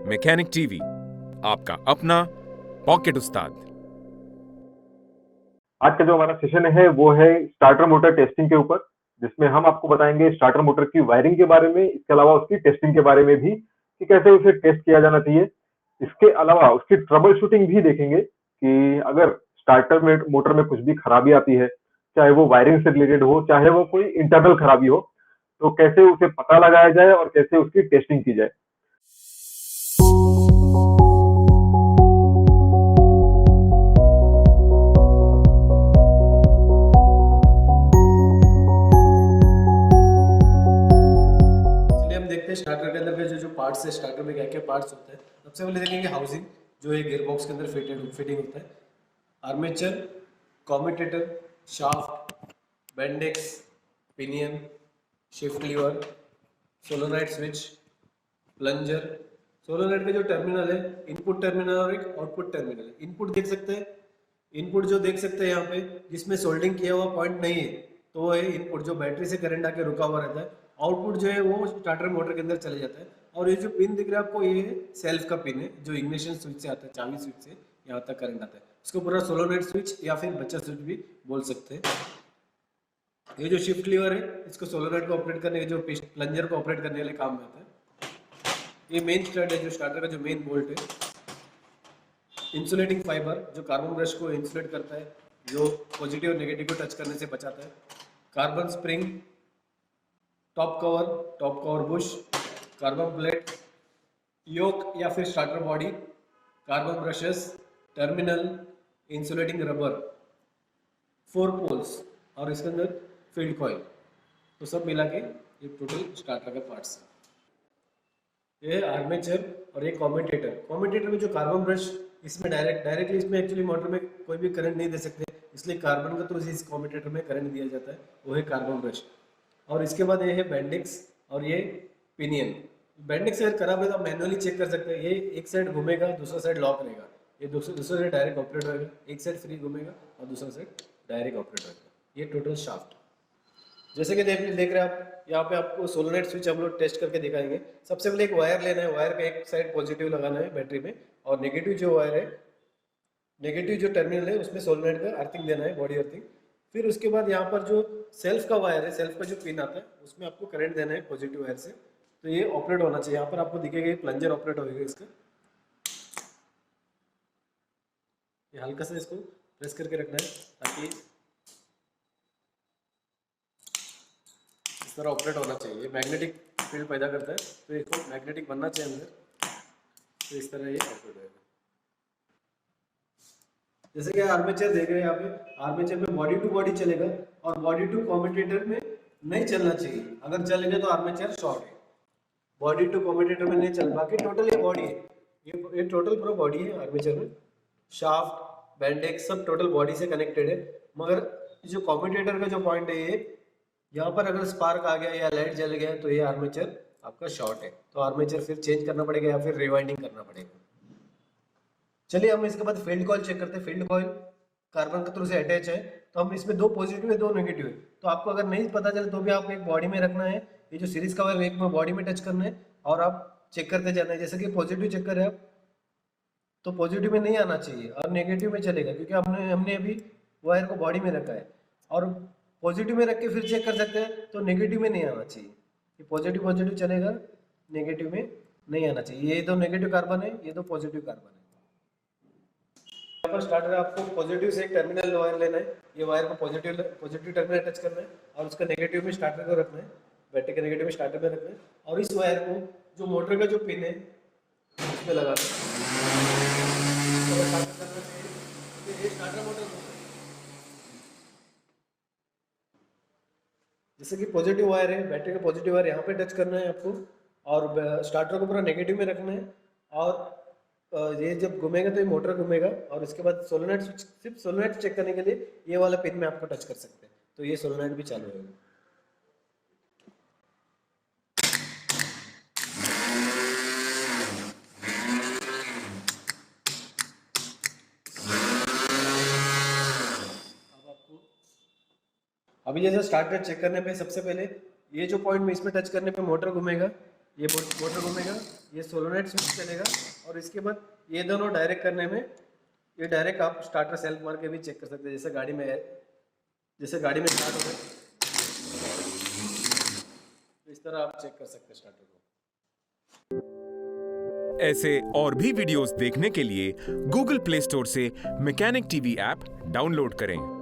Mechanic TV, आपका अपना pocket उस्ताद। आज का जो हमारा सेशन है वो है स्टार्टर मोटर टेस्टिंग के ऊपर, जिसमें हम आपको बताएंगे स्टार्टर मोटर की वायरिंग के बारे में, इसके अलावा उसकी टेस्टिंग के बारे में भी कि कैसे उसे टेस्ट किया जाना चाहिए। इसके अलावा उसकी ट्रबल शूटिंग भी देखेंगे कि अगर स्टार्टर में मोटर में कुछ भी खराबी आती है, चाहे वो वायरिंग से रिलेटेड हो, चाहे वो कोई इंटरनल खराबी हो, तो कैसे उसे पता लगाया जाए और कैसे उसकी टेस्टिंग की जाए। स्टार्टर के अंदर के जो पार्ट्स है, स्टार्टर में क्या क्या पार्ट्स होते हैं। सबसे पहले देखेंगे हाउसिंग, जो है गियर बॉक्स के अंदर फिटिंग होता है। Armature, commutator, shaft, Bendix, pinion, shift lever, solenoid switch, plunger. Solenoid का जो टर्मिनल है, इनपुट टर्मिनल और एक आउटपुट टर्मिनल है। इनपुट देख सकते हैं, इनपुट जो देख सकते हैं यहाँ पे, जिसमें सोल्डिंग किया हुआ पॉइंट नहीं है तो वो है इनपुट, जो बैटरी से करंट आके रुका हुआ रहता है। आउटपुट जो है वो स्टार्टर मोटर के अंदर चले जाता है। और ये जो पिन दिख रहा है आपको, ये सेल्फ का पिन है, जो इग्निशन स्विच से आता है, चाबी स्विच से यहाँ तक करंट आता है। इसको पूरा सोलोनाइट स्विच या फिर बच्चा स्विच भी बोल सकते हैं। ये जो शिफ्ट लीवर है, इसको सोलोनाइट को ऑपरेट करने, जो प्लंजर को ऑपरेट करने वाले काम में आता है। ये मेन स्टड है, जो स्टार्टर का जो मेन बोल्ट है। इंसुलेटिंग फाइबर, जो कार्बन ब्रश को इंसुलेट करता है, जो पॉजिटिव और नेगेटिव को टच करने से बचाता है। Carbon spring, top cover bush, carbon plate, yoke या फिर starter body, carbon brushes, terminal, insulating rubber, 4 poles और इसके अंदर फील्ड कॉइल। तो सब मिला के ये टोटल स्टार्टर का पार्ट्स है। ये आर्मेचर और ये कम्यूटेटर में जो कार्बन ब्रश, इसमें डायरेक्टली इसमें एक्चुअली मोटर में कोई भी करंट नहीं दे सकते, इसलिए कार्बन का थ्रू इस कम्यूटेटर में करंट दिया जाता है, वो है कार्बन ब्रश। और इसके बाद ये है बेंडिक्स और ये पिनियन। बेंडिक्स अगर खराब है तो आप मैनुअली चेक कर सकते हैं। ये एक साइड घूमेगा, दूसरा साइड लॉक रहेगा। ये दूसरा साइड डायरेक्ट ऑपरेट होगा, एक साइड फ्री घूमेगा और दूसरा साइड डायरेक्ट ऑपरेट होगा। ये टोटल शाफ्ट। जैसे कि देख रहे हैं आप, यहाँ पे आपको सोलोनाइट स्विच हम लोग टेस्ट करके दिखाएंगे। सबसे पहले एक वायर लेना है, वायर का एक साइड पॉजिटिव लगाना है बैटरी में, और नेगेटिव जो वायर है, नेगेटिव जो टर्मिनल है उसमें सोलोनाइट का अर्थिंग देना है, बॉडी अर्थिंग। फिर उसके बाद यहाँ पर जो सेल्फ का वायर है, सेल्फ का जो पिन आता है, उसमें आपको करंट देना है पॉजिटिव वायर से। तो ये ऑपरेट होना चाहिए। यहाँ पर आपको दिखेगा प्लंजर ऑपरेट होगा इसका। ये हल्का से इसको प्रेस करके रखना है ताकि इस तरह ऑपरेट होना चाहिए। ये मैग्नेटिक फील्ड पैदा करता है, तो इसको मैग्नेटिक बनना चाहिए अंदर, तो इस तरह ये ऑपरेट होगा। जैसे कि आर्मेचर देख रहे हैं यहाँ पे, आर्मेचर में बॉडी टू बॉडी चलेगा और बॉडी टू कम्यूटेटर में नहीं चलना चाहिए। अगर चलेगा तो आर्मेचर शॉर्ट है। बॉडी टू कम्यूटेटर में नहीं चल, बाकी टोटल ये बॉडी है, ये टोटल पूरा बॉडी है आर्मेचर में। शाफ्ट, बेंडेक्स सब टोटल बॉडी से कनेक्टेड है। मगर जो कम्यूटेटर का जो पॉइंट है, ये यहाँ पर अगर स्पार्क आ गया या लाइट जल गया तो ये आर्मेचर आपका शॉर्ट है, तो आर्मेचर फिर चेंज करना पड़ेगा या फिर रिवाइंडिंग करना पड़ेगा। चलिए हम इसके बाद फील्ड कॉइल चेक करते हैं। फील्ड कॉइल कार्बन के थ्रू से अटैच है, तो हम इसमें 2 पॉजिटिव है 2 नेगेटिव है। तो आपको अगर नहीं पता चले तो भी आपको एक बॉडी में रखना है, ये जो सीरीज का वायर एक में बॉडी में टच करना है और आप चेक करते जाना है। जैसे कि पॉजिटिव चेक करें आप, तो पॉजिटिव में नहीं आना चाहिए और नेगेटिव में चलेगा, क्योंकि हमने अभी वायर को बॉडी में रखा है। और पॉजिटिव में रख के फिर चेक कर सकते हैं, तो नेगेटिव में नहीं आना चाहिए। ये पॉजिटिव चलेगा, नेगेटिव में नहीं आना चाहिए। ये 2 नेगेटिव कार्बन है, ये 2 पॉजिटिव कार्बन है। यहाँ पर स्टार्टर आपको पॉजिटिव से एक टर्मिनल वायर लेना है। ये वायर को पॉजिटिव टर्मिनल टच करना है और उसका नेगेटिव में स्टार्टर को रखना है, बैटरी के नेगेटिव में स्टार्टर में रखना है। और इस वायर को जो मोटर का जो पिन है उसमें लगाना है। स्टार्टर मोटर जैसे कि पॉजिटिव वायर है, बैटरी का पॉजिटिव वायर यहाँ पे टच करना है आपको, और स्टार्टर को पूरा नेगेटिव में रखना है। और ये जब घूमेगा तो ये मोटर घूमेगा, और इसके बाद सोलोनाइट स्विच, सिर्फ सोलोनाइट चेक करने के लिए ये वाला पिन में आपको टच कर सकते हैं, तो ये सोलोनाइट भी चालू होगा। अभी जैसे स्टार्टर चेक करने पे सबसे पहले ये जो पॉइंट में इसमें टच करने पे मोटर घूमेगा, ये मोटर घूमेगा, ये सोलोनाइट स्विच चलेगा, और इसके बाद ये दोनों डायरेक्ट करने में, ये डायरेक्ट आप स्टार्टर सेल्फ मार के भी चेक कर सकते हैं, जैसे गाड़ी में है, जैसे गाड़ी में स्टार्ट हो गया तो इस तरह आप चेक कर सकते हैं स्टार्टर को। ऐसे और भी वीडियोस देखने के लिए गूगल प्ले स्टोर से मैकेनिक टीवी ऐप डाउनलोड करें।